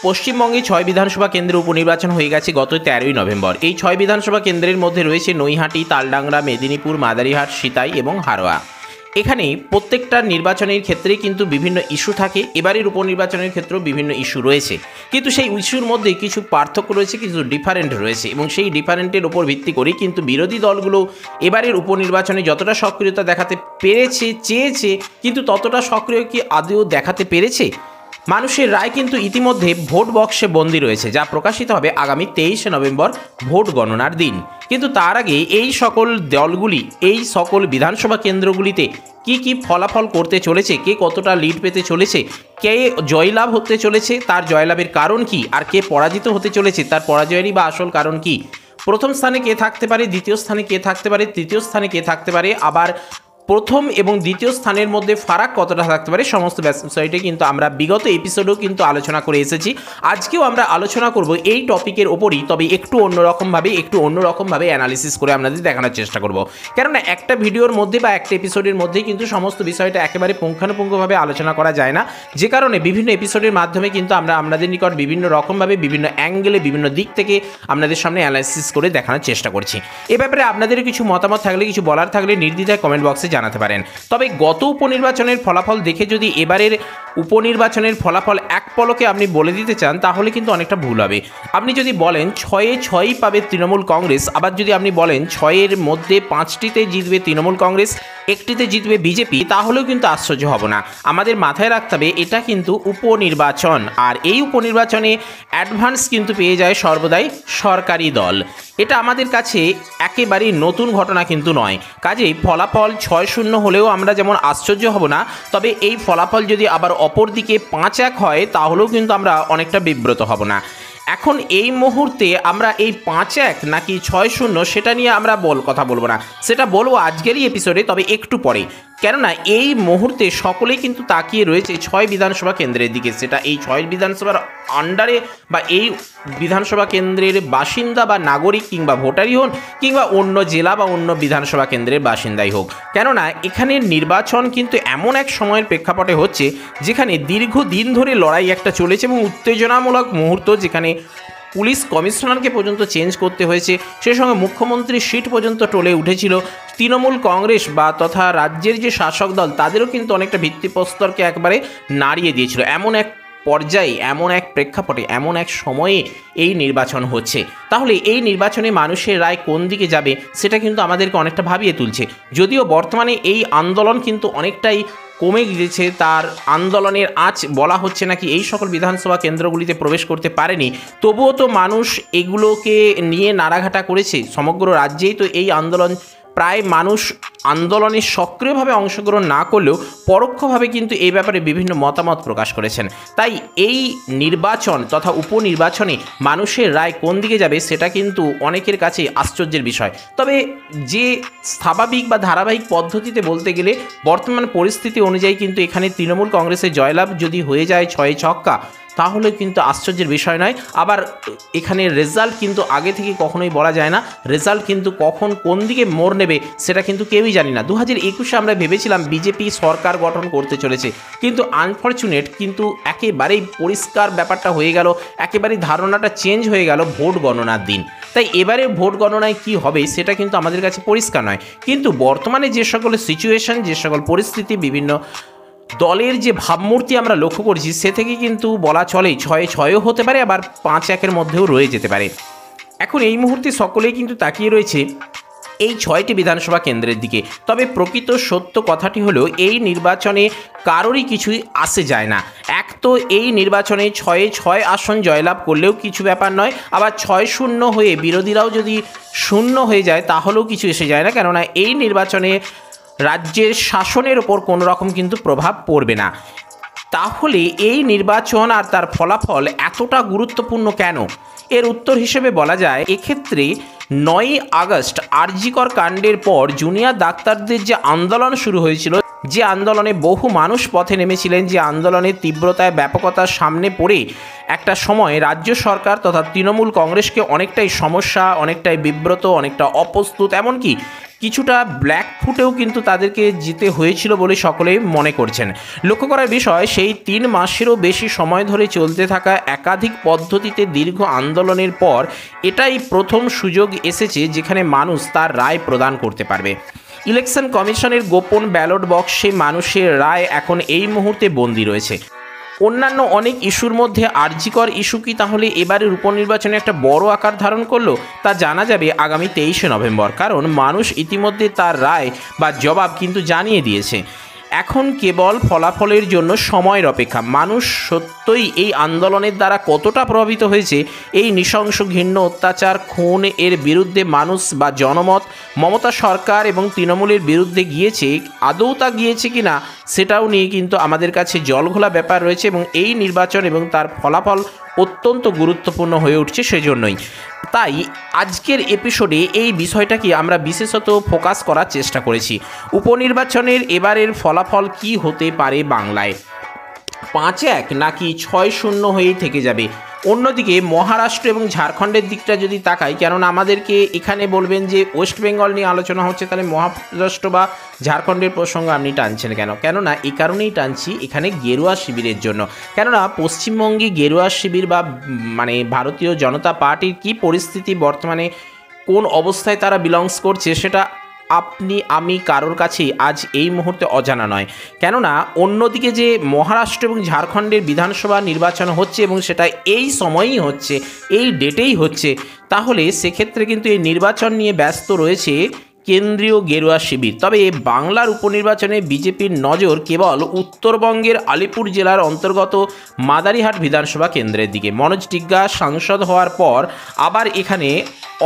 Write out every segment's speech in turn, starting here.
পশ্চিমবঙ্গে 6 বিধানসভা কেন্দ্রে উপনির্বাচন হয়ে গেছে গত 13ই নভেম্বর। এই 6 বিধানসভা কেন্দ্রের মধ্যে রয়েছে নৈহাটি, তালডাংরা, মেদিনীপুর, মাদারিহাট, সিতাই এবং হারোয়া। এখানে প্রত্যেকটা নির্বাচনের ক্ষেত্রেই কিন্তু বিভিন্ন ইস্যু থাকে। এবারের উপনির্বাচনের ক্ষেত্রেও বিভিন্ন ইস্যু রয়েছে, কিন্তু সেই ইস্যুর মধ্যে কিছু পার্থক্য রয়েছে, কিছু ডিফারেন্ট রয়েছে এবং সেই ডিফারেন্টের উপর ভিত্তি করে কিন্তু বিরোধী দলগুলো এবারের উপনির্বাচনে যতটা সক্রিয়তা দেখাতে পেরেছে, চেয়েছে, কিন্তু ততটা সক্রিয় কি আদৌ দেখাতে পেরেছে? মানুষের রায় কিন্তু ইতিমধ্যে ভোট বক্সে বন্দী রয়েছে, যা প্রকাশিত হবে আগামী 23শে নভেম্বর ভোট গণনার দিন। কিন্তু তার আগে এই সকল দলগুলি এই সকল বিধানসভা কেন্দ্রগুলিতে কি ফলাফল করতে চলেছে, কে কতটা লিড পেতে চলেছে, কে জয়লাভ হতে চলেছে, তার জয়লাভের কারণ কি, আর কে পরাজিত হতে চলেছে, তার পরাজয়েরই বা আসল কারণ কি, প্রথম স্থানে কে থাকতে পারে, দ্বিতীয় স্থানে কে থাকতে পারে, তৃতীয় স্থানে কে থাকতে পারে, আবার প্রথম এবং দ্বিতীয় স্থানের মধ্যে ফারাক কতটা থাকতে পারে, সমস্ত বিষয়টি কিন্তু আমরা বিগত এপিসোডেও কিন্তু আলোচনা করে এসেছি। আজকেও আমরা আলোচনা করব এই টপিকের ওপরই, তবে একটু অন্যরকমভাবে অ্যানালিসিস করে আপনাদের দেখানোর চেষ্টা করব। কেননা একটা ভিডিওর মধ্যে বা একটা এপিসোডের মধ্যে কিন্তু সমস্ত বিষয়টা একেবারে পুঙ্খানুপুঙ্খভাবে আলোচনা করা যায় না, যে কারণে বিভিন্ন এপিসোডের মাধ্যমে কিন্তু আমরা আপনাদের নিকট বিভিন্ন রকমভাবে, বিভিন্ন অ্যাঙ্গেলে, বিভিন্ন দিক থেকে আপনাদের সামনে অ্যানালিসিস করে দেখানোর চেষ্টা করছি। এ ব্যাপারে আপনাদের কিছু মতামত থাকলে, কিছু বলার থাকলে নির্দ্বিধায় কমেন্ট বক্সে জানাতে পারেন। তবে গত উপনির্বাচনের ফলাফল দেখে যদি এবারের উপনির্বাচনের ফলাফল এক পলকে আপনি বলে দিতে চান, তাহলে কিন্তু অনেকটা ভুল হবে। আপনি যদি বলেন 6-এ 6ই পাবে তৃণমূল কংগ্রেস, আবার যদি আপনি বলেন 6-এর মধ্যে 5টিতে জিতবে তৃণমূল কংগ্রেস, একটিতে জিতবে বিজেপি, তাহলেও কিন্তু আশ্চর্য হব না। আমাদের মাথায় রাখতে হবে এটা কিন্তু উপনির্বাচন, আর এই উপনির্বাচনে অ্যাডভান্স কিন্তু পেয়ে যায় সর্বদাই সরকারি দল। এটা আমাদের কাছে একেবারেই নতুন ঘটনা কিন্তু নয়। কাজেই ফলাফল 6-0 হলেও আমরা যেমন আশ্চর্য হব না, তবে এই ফলাফল যদি আবার অপর দিকে 5-1 হয়, তাহলেও কিন্তু আমরা অনেকটা বিব্রত হব না। এখন এই মুহূর্তে আমরা এই 5-1 নাকি 6-0 সেটা নিয়ে আমরা কথা বলবো না, সেটা বলবো আজকেরই এপিসোডে, তবে একটু পরে। কেননা এই মুহূর্তে সকলেই কিন্তু তাকিয়ে রয়েছে 6 বিধানসভা কেন্দ্রের দিকে। সেটা এই 6 বিধানসভার আন্ডারে বা এই বিধানসভা কেন্দ্রের বাসিন্দা বা নাগরিক কিংবা ভোটারই হন, কিংবা অন্য জেলা বা অন্য বিধানসভা কেন্দ্রের বাসিন্দাই হোক। কেননা এখানের নির্বাচন কিন্তু এমন এক সময়ের প্রেক্ষাপটে হচ্ছে যেখানে দীর্ঘদিন ধরে লড়াই একটা চলেছে এবং উত্তেজনামূলক মুহূর্ত, যেখানে পুলিশ কমিশনারকে পর্যন্ত চেঞ্জ করতে হয়েছে, সেই সঙ্গে মুখ্যমন্ত্রীর সিট পর্যন্ত টলে উঠেছিল। তৃণমূল কংগ্রেস বা তথা রাজ্যের যে শাসক দল, তাদেরও কিন্তু অনেকটা ভিত্তিপ্রস্তরকে একবারে নাড়িয়ে দিয়েছিল। এমন এক পর্যায়ে, এমন এক প্রেক্ষাপটে, এমন এক সময়ে এই নির্বাচন হচ্ছে। তাহলে এই নির্বাচনে মানুষের রায় কোন দিকে যাবে, সেটা কিন্তু আমাদেরকে অনেকটা ভাবিয়ে তুলছে। যদিও বর্তমানে এই আন্দোলন কিন্তু অনেকটাই কমে গিয়েছে, তার আন্দোলনের আঁচ বলা হচ্ছে নাকি এই সকল বিধানসভা কেন্দ্রগুলিতে প্রবেশ করতে পারেনি, তবুও তো মানুষ এগুলোকে নিয়ে নাড়াঘাটা করেছে। সমগ্র রাজ্যেই তো এই আন্দোলন, প্রায় মানুষ আন্দোলনে সক্রিয়ভাবে অংশগ্রহণ না করলেও পরোক্ষভাবে কিন্তু এই ব্যাপারে বিভিন্ন মতামত প্রকাশ করেছেন। তাই এই নির্বাচন তথা উপনির্বাচনে মানুষের রায় কোন দিকে যাবে, সেটা কিন্তু অনেকের কাছে আশ্চর্যের বিষয়। তবে যে স্বাভাবিক বা ধারাবাহিক পদ্ধতিতে বলতে গেলে বর্তমান পরিস্থিতি অনুযায়ী কিন্তু এখানে তৃণমূল কংগ্রেসের জয়লাভ যদি হয়ে যায় 6-এ ছক্কা, তাহলে কিন্তু আশ্চর্যের বিষয় নয়। আবার এখানে রেজাল্ট কিন্তু আগে থেকে কখনোই বলা যায় না। রেজাল্ট কিন্তু কখন কোন দিকে মোড় নেবে সেটা কিন্তু কেউই জানি না। 2021-এ আমরা ভেবেছিলাম বিজেপি সরকার গঠন করতে চলেছে, কিন্তু আনফর্চুনেট কিন্তু একেবারেই পরিষ্কার ব্যাপারটা হয়ে গেল, একেবারেই ধারণাটা চেঞ্জ হয়ে গেল ভোট গণনার দিন। তাই এবারে ভোট গণনায় কি হবে সেটা কিন্তু আমাদের কাছে পরিষ্কার নয়। কিন্তু বর্তমানে যে সকল সিচুয়েশন, যে সকল পরিস্থিতি, বিভিন্ন দলের যে ভাবমূর্তি আমরা লক্ষ্য করছি, সে থেকে কিন্তু বলা চলে 6-এ 6ও হতে পারে, আবার 5-1-এর মধ্যেও রয়ে যেতে পারে। এখন এই মুহূর্তে সকলেই কিন্তু তাকিয়ে রয়েছে এই 6টি বিধানসভা কেন্দ্রের দিকে। তবে প্রকৃত সত্য কথাটি হলো এই নির্বাচনে কারোরই কিছুই আসে যায় না। এক তো এই নির্বাচনে 6-এ 6 আসন জয়লাভ করলেও কিছু ব্যাপার নয়, আবার 6-0 হয়ে বিরোধীরাও যদি 0 হয়ে যায় তাহলেও কিছু এসে যায় না। কেননা এই নির্বাচনে রাজ্যের শাসনের ওপর কোনো রকম কিন্তু প্রভাব পড়বে না। তাহলে এই নির্বাচন আর তার ফলাফল এতটা গুরুত্বপূর্ণ কেন? এর উত্তর হিসেবে বলা যায়, এক্ষেত্রে 9ই আগস্ট আরজিকর কাণ্ডের পর জুনিয়র ডাক্তারদের যে আন্দোলন শুরু হয়েছিল, যে আন্দোলনে বহু মানুষ পথে নেমেছিলেন, যে আন্দোলনের তীব্রতায় ব্যাপকতার সামনে পড়ে একটা সময় রাজ্য সরকার তথা তৃণমূল কংগ্রেসকে অনেকটাই সমস্যা, অনেকটাই বিব্রত, অনেকটা অপ্রস্তুত, এমনকি কিছুটা ব্ল্যাক ফুটেও কিন্তু তাদেরকে যেতে হয়েছিল বলে সকলেই মনে করছেন। লক্ষ্য করার বিষয়, সেই 3 মাসেরও বেশি সময় ধরে চলতে থাকা একাধিক পদ্ধতিতে দীর্ঘ আন্দোলনের পর এটাই প্রথম সুযোগ এসেছে যেখানে মানুষ তার রায় প্রদান করতে পারবে। ইলেকশন কমিশনের গোপন ব্যালট বক্সে মানুষের রায় এখন এই মুহূর্তে বন্দী রয়েছে। অন্যান্য অনেক ইস্যুর মধ্যে আরজিকর ইস্যু কি তাহলে এবারের উপনির্বাচনে একটা বড় আকার ধারণ করলো, তা জানা যাবে আগামী 23শে নভেম্বর, কারণ মানুষ ইতিমধ্যে তার রায় বা জবাব কিন্তু জানিয়ে দিয়েছে। এখন কেবল ফলাফলের জন্য সময়ের অপেক্ষা। মানুষ সত্যই এই আন্দোলনের দ্বারা কতটা প্রভাবিত হয়েছে, এই নৃশংস ঘৃণ্য অত্যাচার খুন এর বিরুদ্ধে মানুষ বা জনমত মমতা সরকার এবং তৃণমূলের বিরুদ্ধে গিয়েছে, আদৌ তা গিয়েছে কিনা সেটাও নিয়ে কিন্তু আমাদের কাছে জলঘোলা ব্যাপার রয়েছে এবং এই নির্বাচন এবং তার ফলাফল অত্যন্ত গুরুত্বপূর্ণ হয়ে উঠছে। সেজন্যই তাই আজকের এপিসোডে এই বিষয়টাকে আমরা বিশেষত ফোকাস করার চেষ্টা করেছি। উপনির্বাচনের এবারের ফলাফল কি হতে পারে বাংলায়, 5-1 নাকি 6-0 হয়েই থেকে যাবে। অন্যদিকে মহারাষ্ট্র এবং ঝাড়খণ্ডের দিকটা যদি তাকাই, কেননা আমাদেরকে এখানে বলবেন যে ওয়েস্ট বেঙ্গল নিয়ে আলোচনা হচ্ছে, তাহলে মহারাষ্ট্র বা ঝাড়খণ্ডের প্রসঙ্গ আপনি টানছেন কেন? কেননা এই কারণেই টানছি, এখানে গেরুয়া শিবিরের জন্য। কেননা পশ্চিমবঙ্গে গেরুয়া শিবির বা ভারতীয় জনতা পার্টির কি পরিস্থিতি বর্তমানে, কোন অবস্থায় তারা বিলংস করছে, সেটা আপনি আমি কারোর কাছেই আজ এই মুহূর্তে অজানা নয়। কেননা অন্যদিকে যে মহারাষ্ট্র এবং ঝাড়খণ্ডের বিধানসভা নির্বাচন হচ্ছে এবং সেটা এই সময়েই হচ্ছে, এই ডেটেই হচ্ছে, তাহলে সেক্ষেত্রে কিন্তু এই নির্বাচন নিয়ে ব্যস্ত রয়েছে কেন্দ্রীয় গেরুয়া শিবির। তবে বাংলার উপনির্বাচনে বিজেপির নজর কেবল উত্তরবঙ্গের আলিপুর জেলার অন্তর্গত মাদারিহাট বিধানসভা কেন্দ্রের দিকে। মনোজ টিগ্গা সাংসদ হওয়ার পর আবার এখানে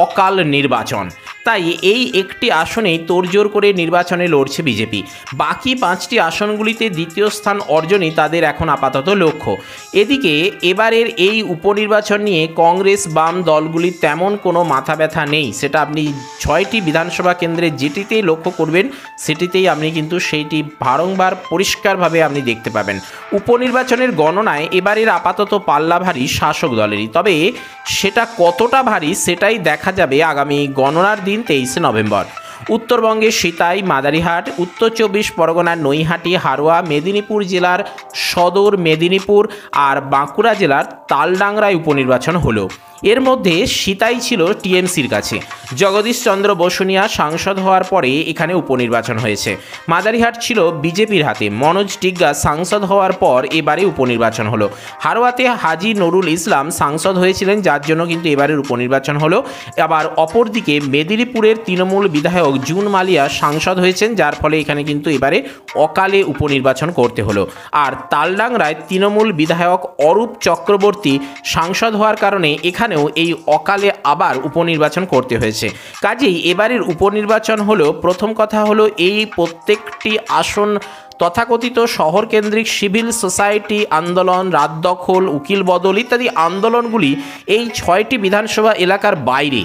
অকাল নির্বাচন, তাই এই একটি আসনেই তোড়জোড় করে নির্বাচনে লড়ছে বিজেপি। বাকি 5টি আসনগুলিতে দ্বিতীয় স্থান অর্জনই তাদের এখন আপাতত লক্ষ্য। এদিকে এবারের এই উপনির্বাচন নিয়ে কংগ্রেস বাম দলগুলির তেমন কোনো মাথা ব্যথা নেই, সেটা আপনি 6টি বিধানসভা কেন্দ্রে যেটিতেই লক্ষ্য করবেন সেটিতেই আপনি কিন্তু সেইটি বারংবার পরিষ্কারভাবে আপনি দেখতে পাবেন। উপনির্বাচনের গণনায় এবারের আপাতত পাল্লা ভারী শাসক দলেরই, তবে সেটা কতটা ভারী সেটাই দেখা যাবে আগামী গণনার দিন 23শে নভেম্বর। উত্তরবঙ্গের সিতাই, মাদারিহাট, উত্তর 24 পরগনার নৈহাটি, হারোয়া, মেদিনীপুর জেলার সদর মেদিনীপুর আর বাঁকুড়া জেলার তালডাংরায় উপনির্বাচন হলো। এর মধ্যে সিতাই ছিল টিএমসির কাছে। জগদীশ চন্দ্র বসুনিয়া সাংসদ হওয়ার পরে এখানে উপনির্বাচন হয়েছে। মাদারিহাট ছিল বিজেপির হাতে। মনোজ টিগ্গা সাংসদ হওয়ার পর এবারে উপনির্বাচন হলো। হারোয়াতে হাজি নুরুল ইসলাম সাংসদ হয়েছিলেন, যার জন্য কিন্তু এবারের উপনির্বাচন হলো। আবার অপরদিকে মেদিনীপুরের তৃণমূল বিধায়ক জুন মালিয়া সাংসদ হয়েছেন, যার ফলে এখানে কিন্তু এবারে অকালে উপনির্বাচন করতে হলো। আর তালডাংরায় তৃণমূল বিধায়ক অরূপ চক্রবর্তী সাংসদ হওয়ার কারণে এখানেও এই অকালে আবার উপনির্বাচন করতে হয়েছে। কাজেই এবারের উপনির্বাচন হলো, প্রথম কথা হলো এই প্রত্যেকটি আসন তথাকথিত শহরকেন্দ্রিক সিভিল সোসাইটি আন্দোলন, রাত দখল, উকিল বদল ইত্যাদি আন্দোলনগুলি এই 6টি বিধানসভা এলাকার বাইরে।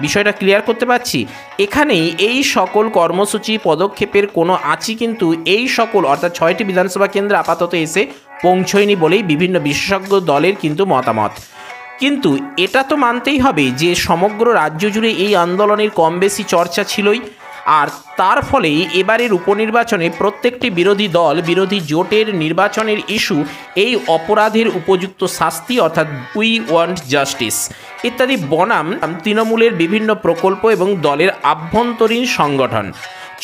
বিষয়টা ক্লিয়ার করতে পারছি? এখানেই এই সকল কর্মসূচি পদক্ষেপের কোনো আঁচি কিন্তু এই সকল অর্থাৎ 6টি বিধানসভা কেন্দ্রে আপাতত এসে পৌঁছয়নি বলেই বিভিন্ন বিশেষজ্ঞ দলের কিন্তু মতামত। কিন্তু এটা তো মানতেই হবে যে সমগ্র রাজ্য জুড়ে এই আন্দোলনের কম বেশি চর্চা ছিলই, আর তার ফলেই এবারের উপনির্বাচনে প্রত্যেকটি বিরোধী দল, বিরোধী জোটের নির্বাচনের ইস্যু এই অপরাধের উপযুক্ত শাস্তি অর্থাৎ উই ওয়ান্ট জাস্টিস ইত্যাদি বনাম তৃণমূলের বিভিন্ন প্রকল্প এবং দলের আভ্যন্তরীণ সংগঠন।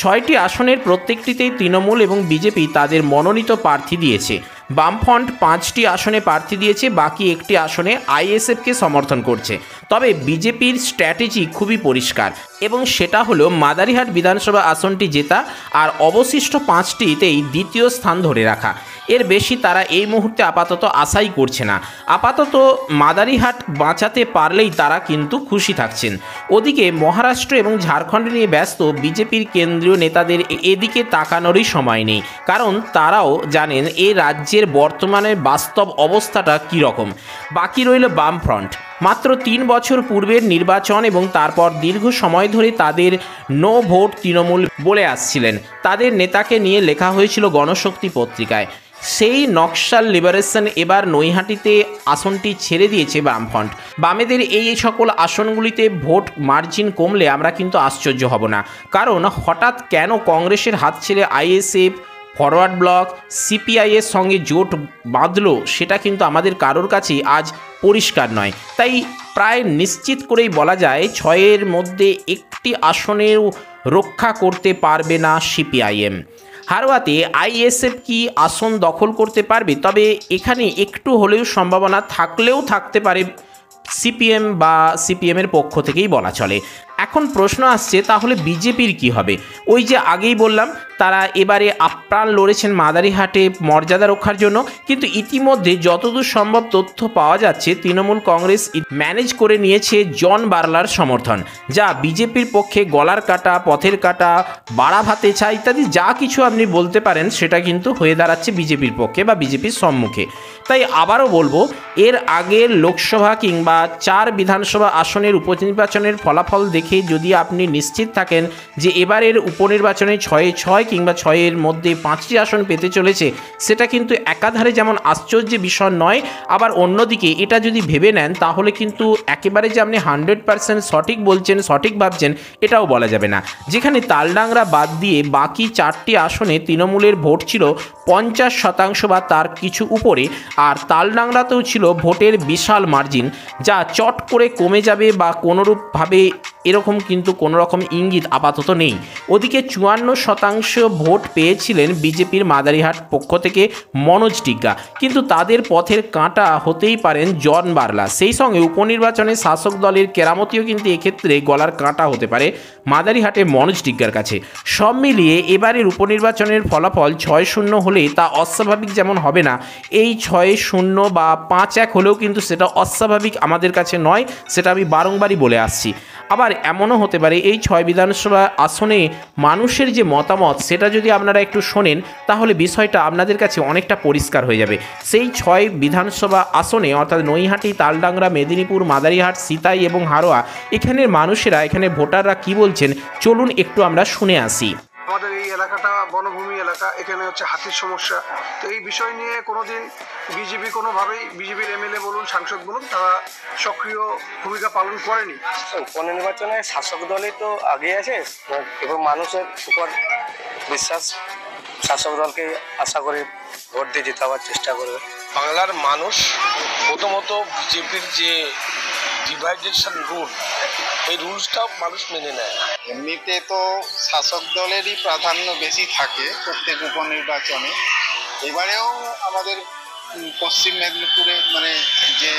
6টি আসনের প্রত্যেকটিতেই তৃণমূল এবং বিজেপি তাদের মনোনীত প্রার্থী দিয়েছে। বামফ্রন্ট 5টি আসনে প্রার্থী দিয়েছে, বাকি একটি আসনে আইএসএফকে সমর্থন করছে। তবে বিজেপির স্ট্র্যাটেজি খুবই পরিষ্কার এবং সেটা হলো মাদারিহাট বিধানসভা আসনটি জেতা আর অবশিষ্ট 5টিতেই দ্বিতীয় স্থান ধরে রাখা। এর বেশি তারা এই মুহূর্তে আপাতত আশাই করছে না। আপাতত মাদারিহাট বাঁচাতে পারলেই তারা কিন্তু খুশি থাকছেন। ওদিকে মহারাষ্ট্র এবং ঝাড়খণ্ড নিয়ে ব্যস্ত বিজেপির কেন্দ্রীয় নেতাদের এদিকে তাকানোরই সময় নেই, কারণ তারাও জানেন এই রাজ্যের বর্তমানে বাস্তব অবস্থাটা কীরকম। বাকি রইল বামফ্রন্ট। মাত্র 3 বছর পূর্বের নির্বাচন এবং তারপর দীর্ঘ সময় ধরে তাদের নো ভোট তৃণমূল বলে আসছিলেন। তাদের নেতাকে নিয়ে লেখা হয়েছিল গণশক্তি পত্রিকায়। সেই নকশাল লিবারেশন এবার নৈহাটিতে আসনটি ছেড়ে দিয়েছে বামফ্রন্ট। বামেদের এই সকল আসনগুলিতে ভোট মার্জিন কমলে আমরা কিন্তু আশ্চর্য হব না, কারণ হঠাৎ কেন কংগ্রেসের হাত ছেড়ে আইএসএফ, ফরওয়ার্ড ব্লক, সিপিআইয়ের সঙ্গে জোট বাঁধলো সেটা কিন্তু আমাদের কারোর কাছেই আজ পরিষ্কার নয়। তাই প্রায় নিশ্চিত করেই বলা যায় 6-এর মধ্যে একটি আসনেও রক্ষা করতে পারবে না সিপিআইএম। হারোয়াতে আইএসএফ কি আসন দখল করতে পারবে? তবে এখানে একটু হলেও সম্ভাবনা থাকলেও থাকতে পারে সিপিএম বা সিপিএমের পক্ষ থেকেই বলা চলে। এখন প্রশ্ন আসছে, তাহলে বিজেপির কি হবে? ওই যে আগেই বললাম, তারা এবারে আপ্রাণ লড়েছেন মাদারিহাটে মর্যাদা রক্ষার জন্য, কিন্তু ইতিমধ্যে যতদূর সম্ভব তথ্য পাওয়া যাচ্ছে তৃণমূল কংগ্রেস ম্যানেজ করে নিয়েছে জন বার্লার সমর্থন, যা বিজেপির পক্ষে গলার কাটা, পথের কাটা, বাড়া ভাতে চা ইত্যাদি যা কিছু আপনি বলতে পারেন সেটা কিন্তু হয়ে দাঁড়াচ্ছে বিজেপির পক্ষে বা বিজেপির সম্মুখে। তাই আবারও বলবো, এর আগের লোকসভা কিংবা 4 বিধানসভা আসনের উপনির্বাচনের ফলাফল দেখে যদি আপনি নিশ্চিত থাকেন যে এবারের উপনির্বাচনে 6-6 কিংবা 6-এর মধ্যে 5টি আসন পেতে চলেছে, সেটা কিন্তু একাধারে যেমন আশ্চর্যের বিষয় নয়, আবার অন্যদিকে এটা যদি ভেবে নেন তাহলে কিন্তু একেবারে যে আপনি 100% সঠিক বলছেন, সঠিক ভাবছেন এটাও বলা যাবে না। যেখানে তালডাংরা বাদ দিয়ে বাকি 4টি আসনে তৃণমূলের ভোট ছিল 50% বা তার কিছু উপরে, আর তালডাংরাতেও ছিল ভোটের বিশাল মার্জিন, যা চট করে কমে যাবে বা কোনোরূপভাবে এরকম কিন্তু কোনো রকম ইঙ্গিত আপাতত নেই। ওদিকে 54% ভোট পেয়েছিলেন বিজেপির মাদারিহাট পক্ষ থেকে মনোজ টিগ্গা, কিন্তু তাদের পথের কাঁটা হতেই পারেন জন বার্লা। সেই সঙ্গে উপনির্বাচনে শাসক দলের কেরামতিও কিন্তু এক্ষেত্রে গলার কাঁটা হতে পারে মাদারিহাটে মনোজ টিগ্গার কাছে। সব মিলিয়ে এবারের উপনির্বাচনের ফলাফল 6-0 হলে তা অস্বাভাবিক যেমন হবে না, এই 6-0 বা 5-1 হলেও কিন্তু সেটা অস্বাভাবিক আমাদের কাছে নয়, সেটা আমি বারংবারই বলে আসছি। আবার এমনও হতে পারে এই 6 বিধানসভা আসনে মানুষের যে মতামত সেটা যদি আপনারা একটু শোনেন তাহলে বিষয়টা আপনাদের কাছে অনেকটা পরিষ্কার হয়ে যাবে। সেই 6 বিধানসভা আসনে অর্থাৎ নৈহাটি, তালডাংরা, মেদিনীপুর, মাদারিহাট, সিতাই এবং হারোয়া, এখানের মানুষেরা, এখানে ভোটাররা কি বলছেন চলুন একটু আমরা শুনে আসি। আমাদের এই এলাকাটা বনভূমি এলাকা, এখানে হচ্ছে হাতির সমস্যা। তো এই বিষয় নিয়ে কোনোদিন বিজেপি কোনোভাবেই, বিজেপির এমএলএ বলুন, সাংসদ বলুন, তারা সক্রিয় ভূমিকা পালন করেনি। উপনির্বাচনে শাসক দলই তো আগে আছে এবং মানুষের উপর বিশ্বাস, শাসক দলকে আশা করে ভোট দিয়ে জেতাবার চেষ্টা করবে। বাংলার মানুষ প্রথমত বিজেপির যে ডিভাইডেশন রুল, এই রুলসটাও মানুষ মেনে নেয়। এমনিতে তো শাসক দলেরই প্রাধান্য বেশি থাকে প্রত্যেক উপনির্বাচনে। এবারেও আমাদের পশ্চিম মেদিনীপুরে মানে যে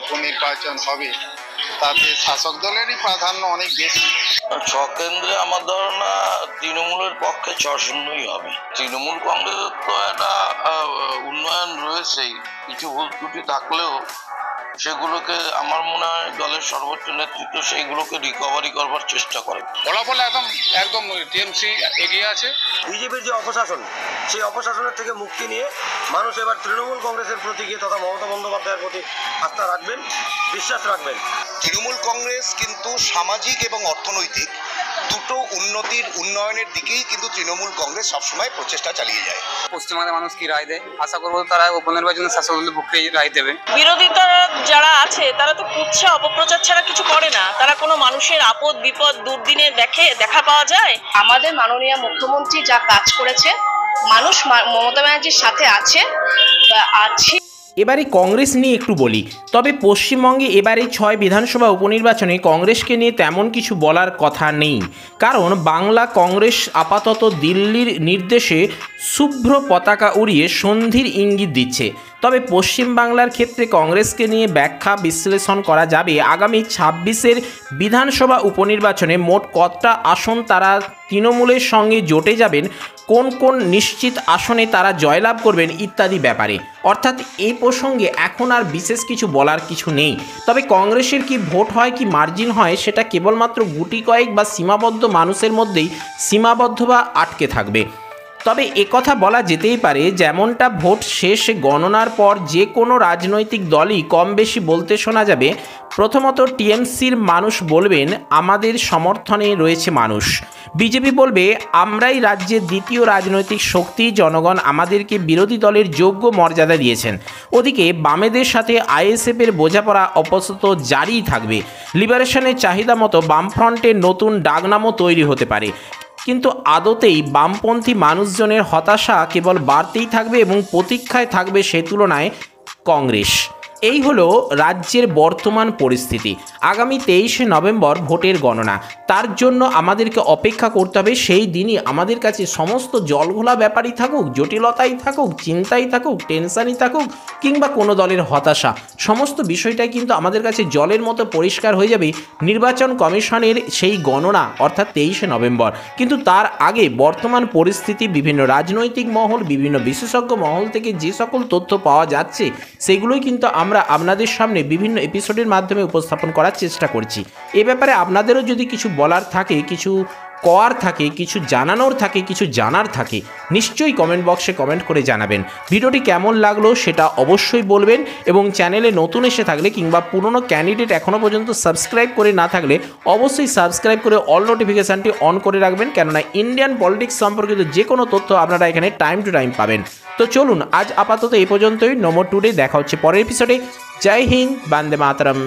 উপনির্বাচন হবে তাতে শাসক দলেরই প্রাধান্য অনেক বেশি। 6 কেন্দ্রে আমার ধারণা তৃণমূলের পক্ষে 6-0ই হবে। তৃণমূল কংগ্রেসের তো একটা উন্নয়ন রয়েছেই, কিছু ভুল ত্রুটি থাকলেও সেগুলোকে আমার মনে হয় দলের সর্বোচ্চ নেতৃত্ব সেইগুলোকে রিকভারি করবার চেষ্টা করে। ফলাফল একদম টিএমসি এগিয়ে আছে। বিজেপির যে অপশাসন, সেই অপশাসনের থেকে মুক্তি নিয়ে মানুষ এবার তৃণমূল কংগ্রেসের প্রতি গিয়ে তথা মমতা বন্দ্যোপাধ্যায়ের প্রতি আস্থা রাখবেন, বিশ্বাস রাখবেন। তৃণমূল কংগ্রেস কিন্তু সামাজিক এবং অর্থনৈতিক দুটো উন্নয়নের দিকেই কিন্তু তৃণমূল কংগ্রেস সবসময় প্রচেষ্টা চালিয়ে যায়। পশ্চিমবঙ্গের মানুষ কি রায় দেয়, আশা করবো তারা উপনির্বাচনে শাসক দলের পক্ষে রায় দেবে। বিরোধিতা যারা আছে তারা তো কুচ্ছা অপপ্রচার ছাড়া কিছু করে না। তারা কোনো মানুষের আপদ বিপদ দুর্দিনে দেখা পাওয়া যায়। আমাদের মাননীয় মুখ্যমন্ত্রী যা কাজ করেছে, মানুষ মমতা ব্যানার্জির সাথে আছে বা আছে। এবারে কংগ্রেস নিয়ে একটু বলি, তবে পশ্চিমবঙ্গে এবারে 6 বিধানসভা উপনির্বাচনে কংগ্রেসকে নিয়ে তেমন কিছু বলার কথা নেই, কারণ বাংলা কংগ্রেস আপাতত দিল্লির নির্দেশে শুভ্র পতাকা উড়িয়ে সন্ধির ইঙ্গিত দিচ্ছে। তবে পশ্চিমবাংলার ক্ষেত্রে কংগ্রেসকে নিয়ে ব্যাখ্যা বিশ্লেষণ করা যাবে আগামী 26-এর বিধানসভা উপনির্বাচনে মোট কতটা আসন তারা তৃণমূলের সঙ্গে জোটে যাবেন, কোন কোন নিশ্চিত আসনে তারা জয়লাভ করবেন ইত্যাদি ব্যাপারে। অর্থাৎ এই প্রসঙ্গে এখন আর বিশেষ কিছু বলার কিছু নেই। তবে কংগ্রেসের কি ভোট হয়, কি মার্জিন হয়, সেটা কেবলমাত্র গুটি কয়েক বা সীমাবদ্ধ মানুষের মধ্যেই সীমাবদ্ধ বা আটকে থাকবে। তবে একথা বলা যেতেই পারে, যেমনটা ভোট শেষ গণনার পর যে কোনো রাজনৈতিক দলই কম বেশি বলতে শোনা যাবে, প্রথমত টিএমসির মানুষ বলবেন আমাদের সমর্থনে রয়েছে মানুষ, বিজেপি বলবে আমরাই রাজ্যের দ্বিতীয় রাজনৈতিক শক্তি, জনগণ আমাদেরকে বিরোধী দলের যোগ্য মর্যাদা দিয়েছেন। ওদিকে বামেদের সাথে আইএসএফের বোঝাপড়া আপাতত জারিই থাকবে। লিবারেশনের চাহিদা মতো বামফ্রন্টের নতুন ডাকনামও তৈরি হতে পারে, কিন্তু আদতেই বামপন্থী মানুষজনের হতাশা কেবল বাড়তেই থাকবে এবং প্রতীক্ষায় থাকবে সে তুলনায় কংগ্রেস। এই হলো রাজ্যের বর্তমান পরিস্থিতি। আগামী 23শে নভেম্বর ভোটের গণনা, তার জন্য আমাদেরকে অপেক্ষা করতে হবে। সেই দিনই আমাদের কাছে সমস্ত জলঘোলা ব্যাপারই থাকুক, জটিলতাই থাকুক, চিন্তাই থাকুক, টেনশানই থাকুক, কিংবা কোনো দলের হতাশা, সমস্ত বিষয়টাই কিন্তু আমাদের কাছে জলের মতো পরিষ্কার হয়ে যাবে নির্বাচন কমিশনের সেই গণনা অর্থাৎ 23শে নভেম্বর। কিন্তু তার আগে বর্তমান পরিস্থিতি, বিভিন্ন রাজনৈতিক মহল, বিভিন্ন বিশেষজ্ঞ মহল থেকে যে সকল তথ্য পাওয়া যাচ্ছে সেগুলোই কিন্তু আমরা আপনাদের সামনে বিভিন্ন এপিসোডের মাধ্যমে উপস্থাপন করার চেষ্টা করছি। এ ব্যাপারে আপনাদেরও যদি কিছু বলার থাকে, কিছু করার থাকে, কিছু জানানোর থাকে, কিছু জানার থাকে, নিশ্চয়ই কমেন্ট বক্সে কমেন্ট করে জানাবেন। ভিডিওটি কেমন লাগলো সেটা অবশ্যই বলবেন এবং চ্যানেলে নতুন এসে থাকলে কিংবা পুরনো ক্যান্ডিডেট এখনও পর্যন্ত সাবস্ক্রাইব করে না থাকলে অবশ্যই সাবস্ক্রাইব করে অল নোটিফিকেশানটি অন করে রাখবেন, কেননা ইন্ডিয়ান পলিটিক্স সম্পর্কিত যে কোনো তথ্য আপনারা এখানে টাইম টু টাইম পাবেন। তো চলুন আজ আপাতত এই পর্যন্তই। নো মোর টুডে, দেখা হচ্ছে পরের এপিসোডে। জয় হিন্দ, বন্দে মাতরম।